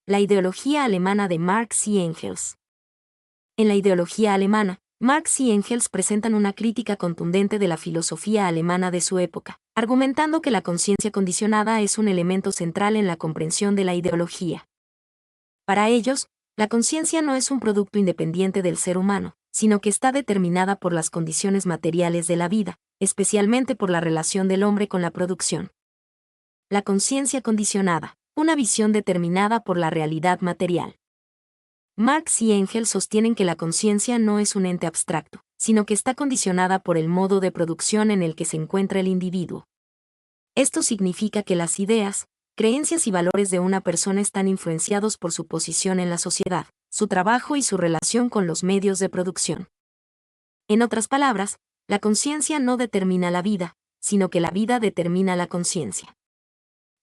La ideología alemana de Marx y Engels. En la ideología alemana, Marx y Engels presentan una crítica contundente de la filosofía alemana de su época, argumentando que la conciencia condicionada es un elemento central en la comprensión de la ideología. Para ellos, la conciencia no es un producto independiente del ser humano, sino que está determinada por las condiciones materiales de la vida, especialmente por la relación del hombre con la producción. La conciencia condicionada, una visión determinada por la realidad material. Marx y Engels sostienen que la conciencia no es un ente abstracto, sino que está condicionada por el modo de producción en el que se encuentra el individuo. Esto significa que las ideas, creencias y valores de una persona están influenciados por su posición en la sociedad, su trabajo y su relación con los medios de producción. En otras palabras, la conciencia no determina la vida, sino que la vida determina la conciencia.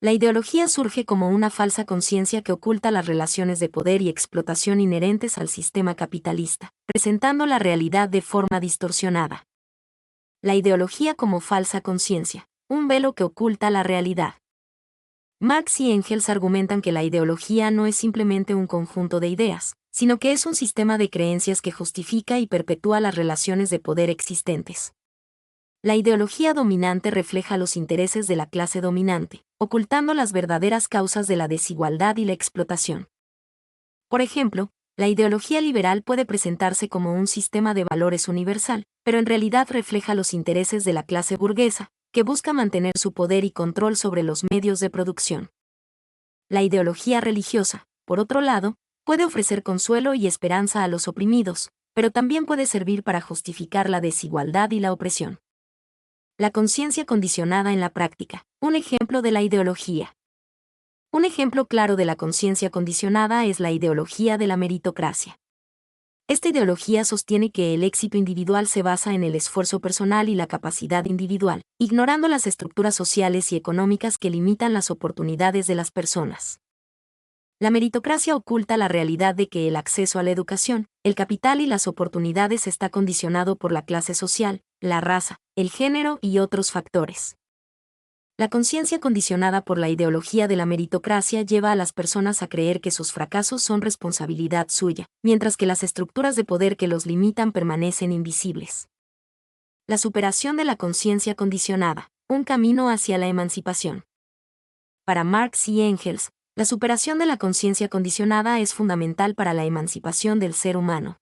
La ideología surge como una falsa conciencia que oculta las relaciones de poder y explotación inherentes al sistema capitalista, presentando la realidad de forma distorsionada. La ideología como falsa conciencia, un velo que oculta la realidad. Marx y Engels argumentan que la ideología no es simplemente un conjunto de ideas, sino que es un sistema de creencias que justifica y perpetúa las relaciones de poder existentes. La ideología dominante refleja los intereses de la clase dominante, ocultando las verdaderas causas de la desigualdad y la explotación. Por ejemplo, la ideología liberal puede presentarse como un sistema de valores universal, pero en realidad refleja los intereses de la clase burguesa, que busca mantener su poder y control sobre los medios de producción. La ideología religiosa, por otro lado, puede ofrecer consuelo y esperanza a los oprimidos, pero también puede servir para justificar la desigualdad y la opresión. La conciencia condicionada en la práctica, un ejemplo de la ideología. Un ejemplo claro de la conciencia condicionada es la ideología de la meritocracia. Esta ideología sostiene que el éxito individual se basa en el esfuerzo personal y la capacidad individual, ignorando las estructuras sociales y económicas que limitan las oportunidades de las personas. La meritocracia oculta la realidad de que el acceso a la educación, el capital y las oportunidades está condicionado por la clase social, la raza, el género y otros factores. La conciencia condicionada por la ideología de la meritocracia lleva a las personas a creer que sus fracasos son responsabilidad suya, mientras que las estructuras de poder que los limitan permanecen invisibles. La superación de la conciencia condicionada, un camino hacia la emancipación. Para Marx y Engels, la superación de la conciencia condicionada es fundamental para la emancipación del ser humano.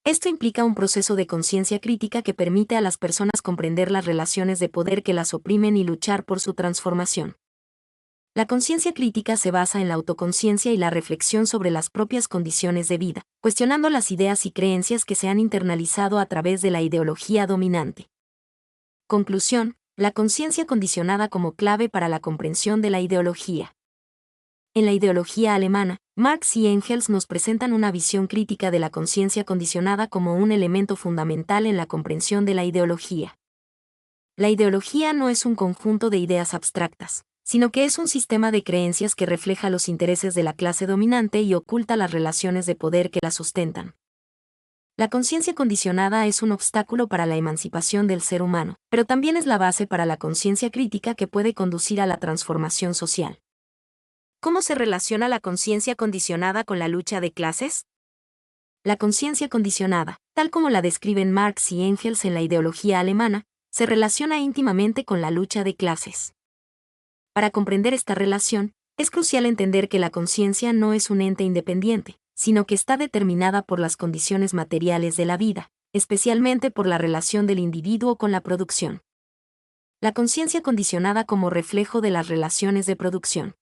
Esto implica un proceso de conciencia crítica que permite a las personas comprender las relaciones de poder que las oprimen y luchar por su transformación. La conciencia crítica se basa en la autoconciencia y la reflexión sobre las propias condiciones de vida, cuestionando las ideas y creencias que se han internalizado a través de la ideología dominante. Conclusión: la conciencia condicionada como clave para la comprensión de la ideología. En la ideología alemana, Marx y Engels nos presentan una visión crítica de la conciencia condicionada como un elemento fundamental en la comprensión de la ideología. La ideología no es un conjunto de ideas abstractas, sino que es un sistema de creencias que refleja los intereses de la clase dominante y oculta las relaciones de poder que la sustentan. La conciencia condicionada es un obstáculo para la emancipación del ser humano, pero también es la base para la conciencia crítica que puede conducir a la transformación social. ¿Cómo se relaciona la conciencia condicionada con la lucha de clases? La conciencia condicionada, tal como la describen Marx y Engels en la ideología alemana, se relaciona íntimamente con la lucha de clases. Para comprender esta relación, es crucial entender que la conciencia no es un ente independiente, sino que está determinada por las condiciones materiales de la vida, especialmente por la relación del individuo con la producción. La conciencia condicionada como reflejo de las relaciones de producción.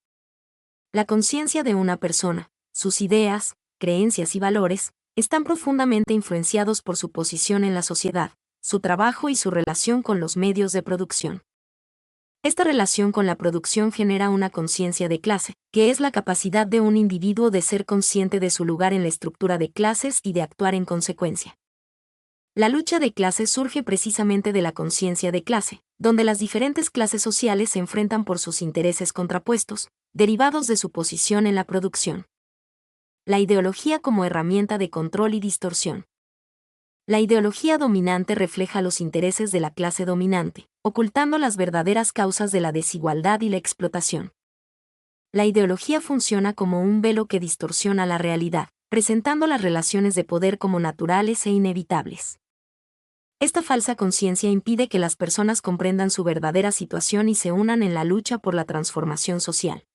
La conciencia de una persona, sus ideas, creencias y valores, están profundamente influenciados por su posición en la sociedad, su trabajo y su relación con los medios de producción. Esta relación con la producción genera una conciencia de clase, que es la capacidad de un individuo de ser consciente de su lugar en la estructura de clases y de actuar en consecuencia. La lucha de clases surge precisamente de la conciencia de clase, donde las diferentes clases sociales se enfrentan por sus intereses contrapuestos, derivados de su posición en la producción. La ideología como herramienta de control y distorsión. La ideología dominante refleja los intereses de la clase dominante, ocultando las verdaderas causas de la desigualdad y la explotación. La ideología funciona como un velo que distorsiona la realidad, presentando las relaciones de poder como naturales e inevitables. Esta falsa conciencia impide que las personas comprendan su verdadera situación y se unan en la lucha por la transformación social.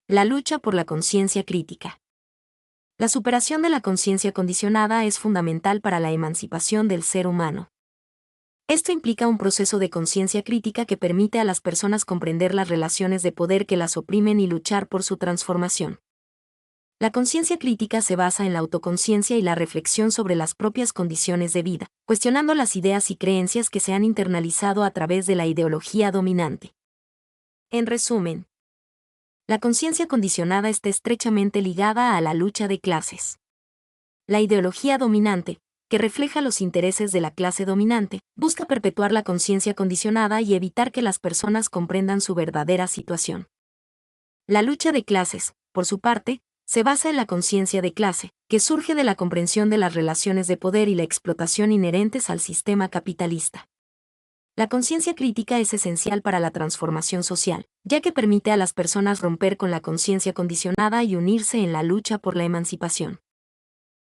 La lucha por la conciencia crítica. La superación de la conciencia condicionada es fundamental para la emancipación del ser humano. Esto implica un proceso de conciencia crítica que permite a las personas comprender las relaciones de poder que las oprimen y luchar por su transformación. La conciencia crítica se basa en la autoconciencia y la reflexión sobre las propias condiciones de vida, cuestionando las ideas y creencias que se han internalizado a través de la ideología dominante. En resumen, la conciencia condicionada está estrechamente ligada a la lucha de clases. La ideología dominante, que refleja los intereses de la clase dominante, busca perpetuar la conciencia condicionada y evitar que las personas comprendan su verdadera situación. La lucha de clases, por su parte, se basa en la conciencia de clase, que surge de la comprensión de las relaciones de poder y la explotación inherentes al sistema capitalista. La conciencia crítica es esencial para la transformación social, ya que permite a las personas romper con la conciencia condicionada y unirse en la lucha por la emancipación.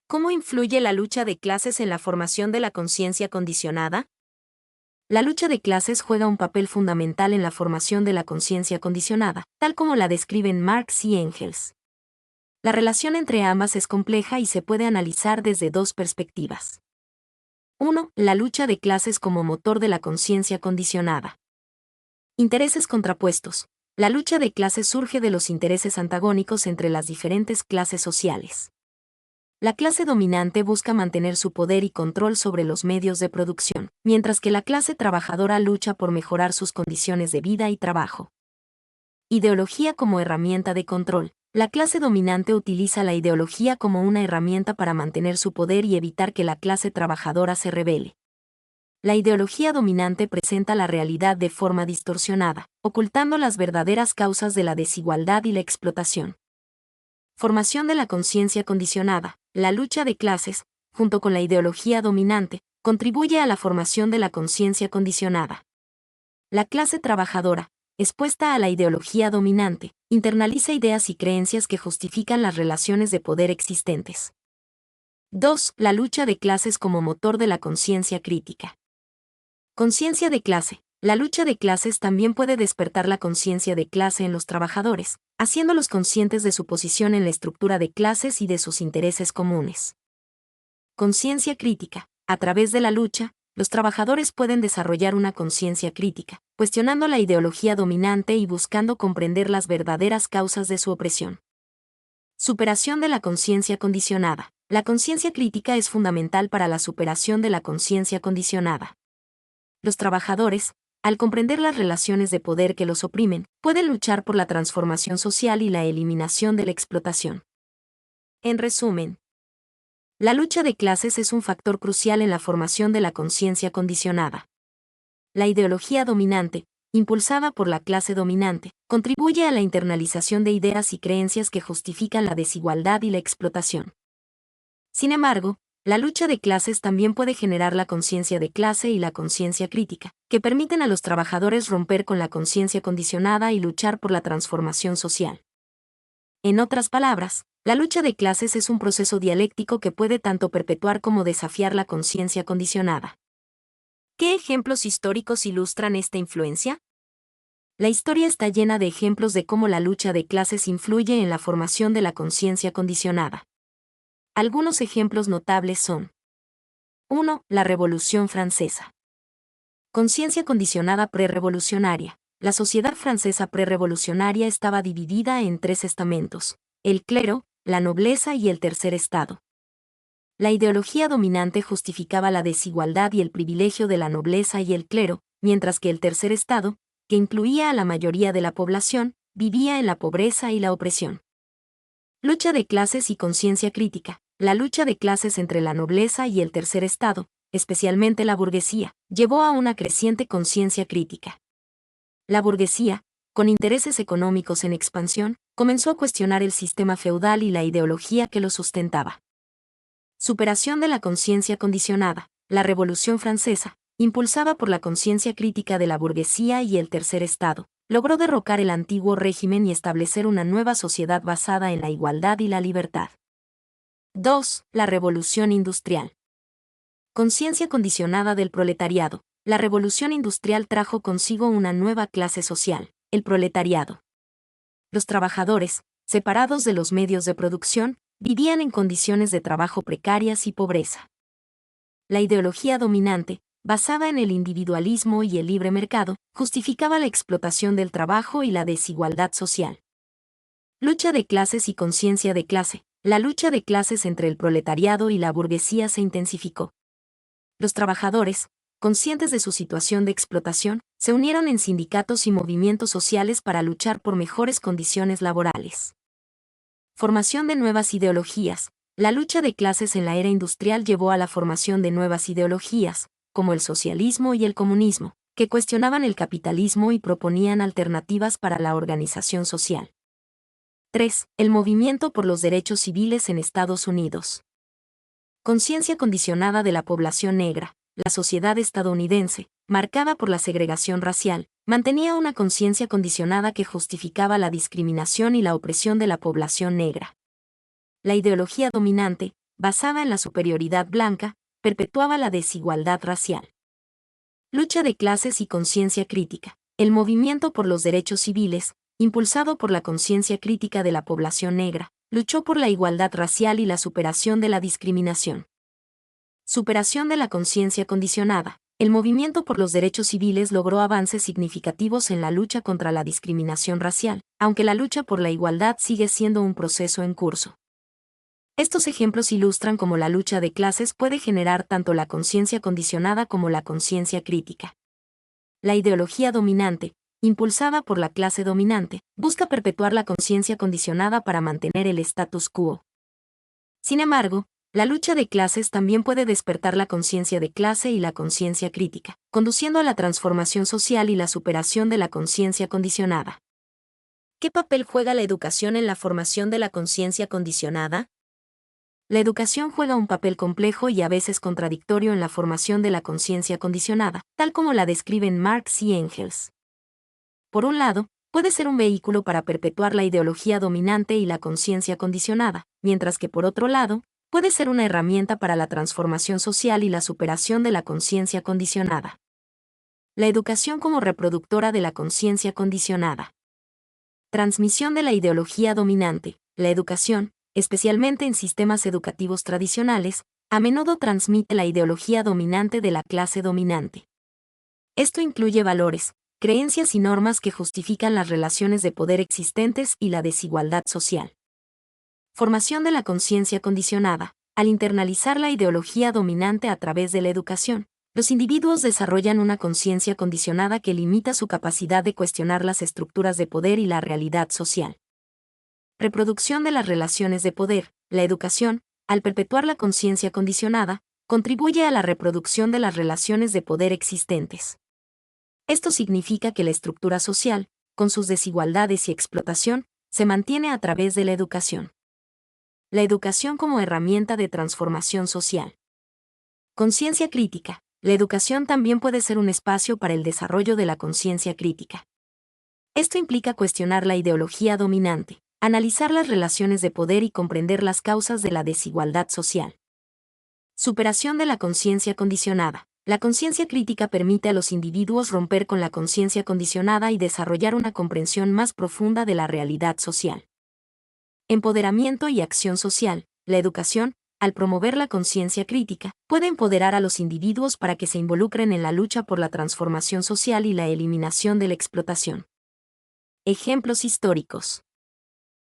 ¿Cómo influye la lucha de clases en la formación de la conciencia condicionada? La lucha de clases juega un papel fundamental en la formación de la conciencia condicionada, tal como la describen Marx y Engels. La relación entre ambas es compleja y se puede analizar desde dos perspectivas. 1. La lucha de clases como motor de la conciencia condicionada. Intereses contrapuestos. La lucha de clases surge de los intereses antagónicos entre las diferentes clases sociales. La clase dominante busca mantener su poder y control sobre los medios de producción, mientras que la clase trabajadora lucha por mejorar sus condiciones de vida y trabajo. Ideología como herramienta de control. La clase dominante utiliza la ideología como una herramienta para mantener su poder y evitar que la clase trabajadora se rebele. La ideología dominante presenta la realidad de forma distorsionada, ocultando las verdaderas causas de la desigualdad y la explotación. Formación de la conciencia condicionada. La lucha de clases, junto con la ideología dominante, contribuye a la formación de la conciencia condicionada. La clase trabajadora, expuesta a la ideología dominante, internaliza ideas y creencias que justifican las relaciones de poder existentes. 2. La lucha de clases como motor de la conciencia crítica. Conciencia de clase. La lucha de clases también puede despertar la conciencia de clase en los trabajadores, haciéndolos conscientes de su posición en la estructura de clases y de sus intereses comunes. Conciencia crítica. A través de la lucha, los trabajadores pueden desarrollar una conciencia crítica, cuestionando la ideología dominante y buscando comprender las verdaderas causas de su opresión. Superación de la conciencia condicionada. La conciencia crítica es fundamental para la superación de la conciencia condicionada. Los trabajadores, al comprender las relaciones de poder que los oprimen, pueden luchar por la transformación social y la eliminación de la explotación. En resumen, la lucha de clases es un factor crucial en la formación de la conciencia condicionada. La ideología dominante, impulsada por la clase dominante, contribuye a la internalización de ideas y creencias que justifican la desigualdad y la explotación. Sin embargo, la lucha de clases también puede generar la conciencia de clase y la conciencia crítica, que permiten a los trabajadores romper con la conciencia condicionada y luchar por la transformación social. En otras palabras, la lucha de clases es un proceso dialéctico que puede tanto perpetuar como desafiar la conciencia condicionada. ¿Qué ejemplos históricos ilustran esta influencia? La historia está llena de ejemplos de cómo la lucha de clases influye en la formación de la conciencia condicionada. Algunos ejemplos notables son: 1. La Revolución Francesa. Conciencia condicionada prerrevolucionaria. La sociedad francesa prerrevolucionaria estaba dividida en tres estamentos: el clero, la nobleza y el tercer estado. La ideología dominante justificaba la desigualdad y el privilegio de la nobleza y el clero, mientras que el tercer estado, que incluía a la mayoría de la población, vivía en la pobreza y la opresión. Lucha de clases y conciencia crítica. La lucha de clases entre la nobleza y el tercer estado, especialmente la burguesía, llevó a una creciente conciencia crítica. La burguesía, con intereses económicos en expansión, comenzó a cuestionar el sistema feudal y la ideología que lo sustentaba. Superación de la conciencia condicionada. La Revolución Francesa, impulsada por la conciencia crítica de la burguesía y el tercer estado, logró derrocar el antiguo régimen y establecer una nueva sociedad basada en la igualdad y la libertad. 2. La Revolución Industrial. Conciencia condicionada del proletariado. La revolución industrial trajo consigo una nueva clase social, el proletariado. Los trabajadores, separados de los medios de producción, vivían en condiciones de trabajo precarias y pobreza. La ideología dominante, basada en el individualismo y el libre mercado, justificaba la explotación del trabajo y la desigualdad social. Lucha de clases y conciencia de clase. La lucha de clases entre el proletariado y la burguesía se intensificó. Los trabajadores, conscientes de su situación de explotación, se unieron en sindicatos y movimientos sociales para luchar por mejores condiciones laborales. Formación de nuevas ideologías. La lucha de clases en la era industrial llevó a la formación de nuevas ideologías, como el socialismo y el comunismo, que cuestionaban el capitalismo y proponían alternativas para la organización social. 3. El movimiento por los derechos civiles en Estados Unidos. Conciencia condicionada de la población negra. La sociedad estadounidense, marcada por la segregación racial, mantenía una conciencia condicionada que justificaba la discriminación y la opresión de la población negra. La ideología dominante, basada en la superioridad blanca, perpetuaba la desigualdad racial. Lucha de clases y conciencia crítica. El movimiento por los derechos civiles, impulsado por la conciencia crítica de la población negra, luchó por la igualdad racial y la superación de la discriminación. Superación de la conciencia condicionada. El movimiento por los derechos civiles logró avances significativos en la lucha contra la discriminación racial, aunque la lucha por la igualdad sigue siendo un proceso en curso. Estos ejemplos ilustran cómo la lucha de clases puede generar tanto la conciencia condicionada como la conciencia crítica. La ideología dominante, impulsada por la clase dominante, busca perpetuar la conciencia condicionada para mantener el status quo. Sin embargo, la lucha de clases también puede despertar la conciencia de clase y la conciencia crítica, conduciendo a la transformación social y la superación de la conciencia condicionada. ¿Qué papel juega la educación en la formación de la conciencia condicionada? La educación juega un papel complejo y a veces contradictorio en la formación de la conciencia condicionada, tal como la describen Marx y Engels. Por un lado, puede ser un vehículo para perpetuar la ideología dominante y la conciencia condicionada, mientras que por otro lado, puede ser una herramienta para la transformación social y la superación de la conciencia condicionada. La educación como reproductora de la conciencia condicionada. Transmisión de la ideología dominante. La educación, especialmente en sistemas educativos tradicionales, a menudo transmite la ideología dominante de la clase dominante. Esto incluye valores, creencias y normas que justifican las relaciones de poder existentes y la desigualdad social. Formación de la conciencia condicionada. Al internalizar la ideología dominante a través de la educación, los individuos desarrollan una conciencia condicionada que limita su capacidad de cuestionar las estructuras de poder y la realidad social. Reproducción de las relaciones de poder. La educación, al perpetuar la conciencia condicionada, contribuye a la reproducción de las relaciones de poder existentes. Esto significa que la estructura social, con sus desigualdades y explotación, se mantiene a través de la educación. La educación como herramienta de transformación social. Conciencia crítica. La educación también puede ser un espacio para el desarrollo de la conciencia crítica. Esto implica cuestionar la ideología dominante, analizar las relaciones de poder y comprender las causas de la desigualdad social. Superación de la conciencia condicionada. La conciencia crítica permite a los individuos romper con la conciencia condicionada y desarrollar una comprensión más profunda de la realidad social. Empoderamiento y acción social. La educación, al promover la conciencia crítica, puede empoderar a los individuos para que se involucren en la lucha por la transformación social y la eliminación de la explotación. Ejemplos históricos.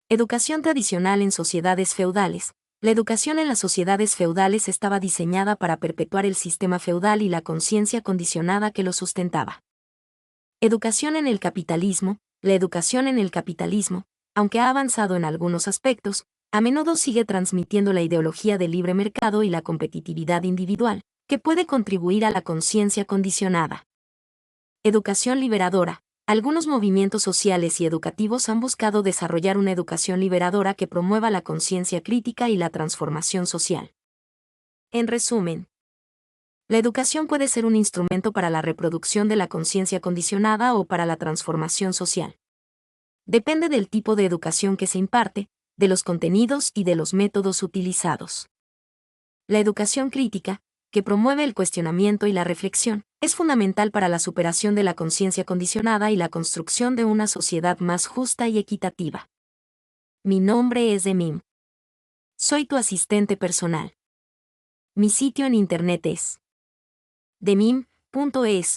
Educación tradicional en sociedades feudales. La educación en las sociedades feudales estaba diseñada para perpetuar el sistema feudal y la conciencia condicionada que lo sustentaba. Educación en el capitalismo. La educación en el capitalismo, aunque ha avanzado en algunos aspectos, a menudo sigue transmitiendo la ideología del libre mercado y la competitividad individual, que puede contribuir a la conciencia condicionada. Educación liberadora. Algunos movimientos sociales y educativos han buscado desarrollar una educación liberadora que promueva la conciencia crítica y la transformación social. En resumen, La educación puede ser un instrumento para la reproducción de la conciencia condicionada o para la transformación social. Depende del tipo de educación que se imparte, de los contenidos y de los métodos utilizados. La educación crítica, que promueve el cuestionamiento y la reflexión, es fundamental para la superación de la conciencia condicionada y la construcción de una sociedad más justa y equitativa. Mi nombre es Demim. Soy tu asistente personal. Mi sitio en internet es demim.es.tl